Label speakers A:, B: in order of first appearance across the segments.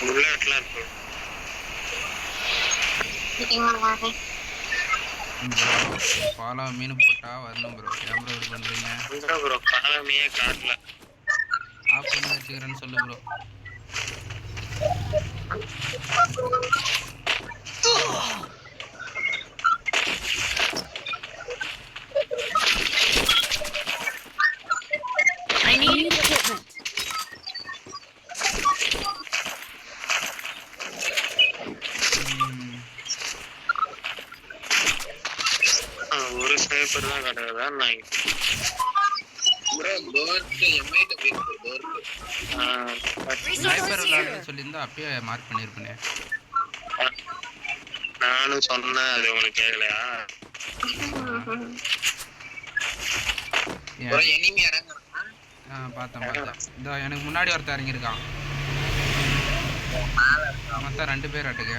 A: புல்லட்லாம் இருக்கு.
B: பாலா மீன் போட்டா வரணும் ப்ரோ. ஏன் ப்ரோ இப்படி பண்றீங்க?
A: ப்ரோ பாலமையே காட்டல.
B: ஆஃப் பண்ணி வச்சுக்கிறேன்னு சொல்லு ப்ரோ.
C: I need equipment.
A: ஒரு ஸ்னைப்பர் தான் கிடையாதா? நான்
B: ஸ்னைப்பர் விளையாடுன்னு சொல்லியிருந்தா அப்பயே மார்க் பண்ணியிருப்பேனே.
A: நானும் சொன்னேன், அது உங்களுக்கு கேட்கலையா?
B: பார்த்தேன். இந்த எனக்கு முன்னாடி ஒருத்தர் இறங்கியிருக்கான். மொத்தம் 2 பேர் ஆட்டுக்கு.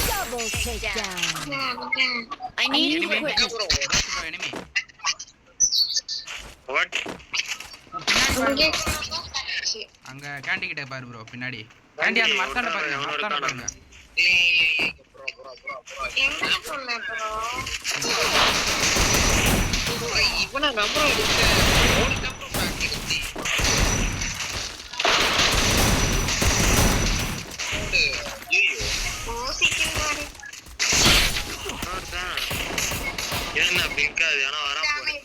C: Double takedown. I need equipment.
B: Enemy.
A: What?
B: அங்க கேண்டி கிட்ட பாரு ப்ரோ, பின்னாடி. கேண்டி அந்த மரத்தாண்ட பாருங்க, மரத்தாண்ட பாருங்க.
D: என்ன சொன்ன ப்ரோ?
E: இவனா நம்பர் எடுத்து ஓடி நம்பர் பாக்கி குத்தி. ஐயோ
D: ஓசிக்கிங் மாரி.
A: என்ன பிங்காது ஆனா வராம போகுது.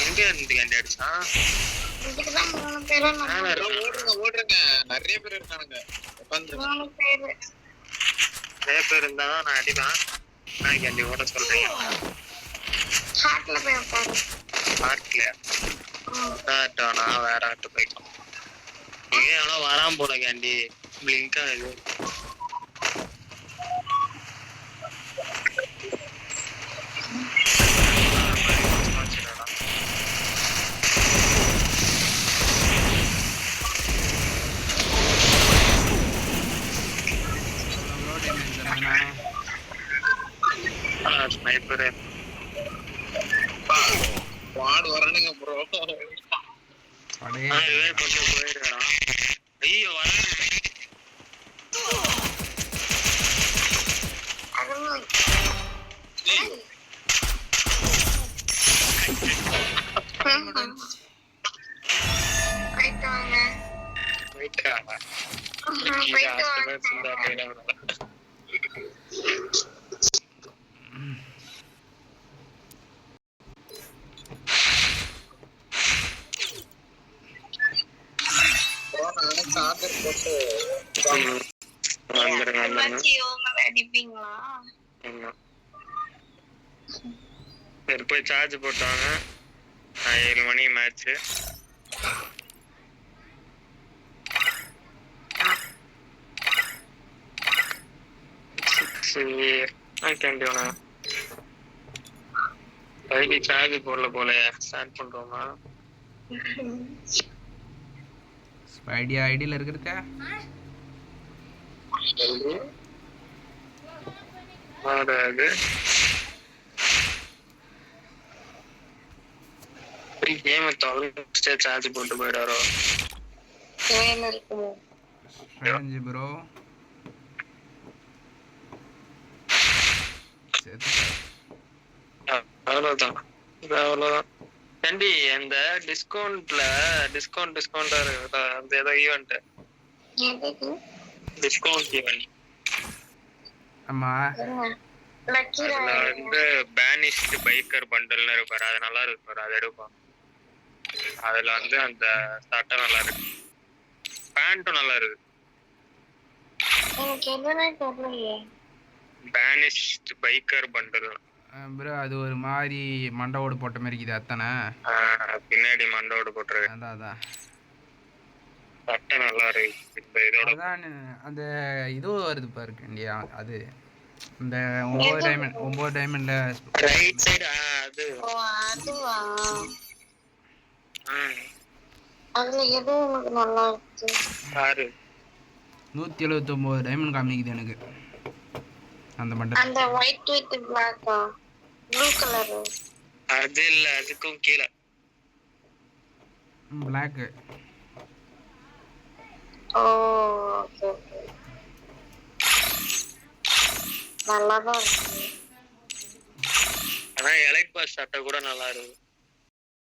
A: எங்க இருந்து கேண்டி அடிச்சா?
D: இதுக்கு தான் 3 பேர்
E: ஓடுறங்க. நிறைய பேர் இருக்கானுங்க. உட்கார்ந்து
D: 3 பேர்.
A: நிறைய பேர் இருந்தா நான் அடிப்பேன். நான் கேண்டி ஓட சொல்றேன்.
D: ஹார்ட்ல போய் உட்காரு.
A: ஹார்ட்ல ஹார்ட்டானா வேற ஹார்ட் போய்க்கலாம். இங்கே ஆனா வராம போல கேண்டி பிளிங்கா இது. ஸ்னைப்பர்
E: வாடு வரானுங்க ப்ரோ.
A: இவே போட்டு போயிடுறான். ஐயோ வரானே. போய் சார்ஜ் போட்டாங்க. 7 மணி மேட்ச். சார்ஜ் போடல போல. ஸ்டார்ட் பண்றோமா?
B: ஐடியா ஐடியில இருக்கிறத
A: மாறாது. கேம் தொலைச்சிட்டு சார்ஜ் போட்டு போயிடாரோ?
B: Strange bro.
A: அவ்வளவுதான். கண்டி அந்த டிஸ்கவுண்ட்ல டிஸ்கவுண்டா இருக்குதா? அந்த ஏதோ ஈவெண்ட் டிஸ்கவுண்ட் ஈவெண்ட்.
B: ஆமா.
A: அதுல வந்து பேனிஷ்டு பைக்கர் பண்டல்னு இருப்பாரு. அது நல்லா இருக்கு பாரு, அது எடுப்போம். அதுல வந்து அந்த சட்டை நல்லா இருக்கு, பேண்ட்டும் நல்லா இருக்கு. பேனிஷ்டு பைக்கர் பண்டல்
B: ப்ரோ. அது ஒரு மாதிரி மண்டவோடு போட்ட மாதிரி இருக்குது. அத்தனை
A: பின்னாடி மண்டவோடு போட்டுருக்கு.
B: அதான்
A: சட்டை நல்லா இருக்கு. இந்த இதோட
B: அந்த இதுவும் வருது பாருங்க இல்லையா? அது இந்த 9 டைமண்ட்ல
A: ரைட் சைடு. அது
D: அதுவா? அதுல எது உங்களுக்கு நல்லா இருக்கு?
A: பாரு
B: 179 டைமண்ட் காமிக்குது எனக்கு அந்த மண்டல்.
D: அந்த white with black blue colour
A: அது இல்ல, அதுக்கும் கீழே.
B: பிளாக்.
D: ஓ ஓகே ஓகே, நல்லாதான் இருக்கு.
A: ஆனா எலைட் பாஸ் சட்டை கூட நல்லா இருக்கு.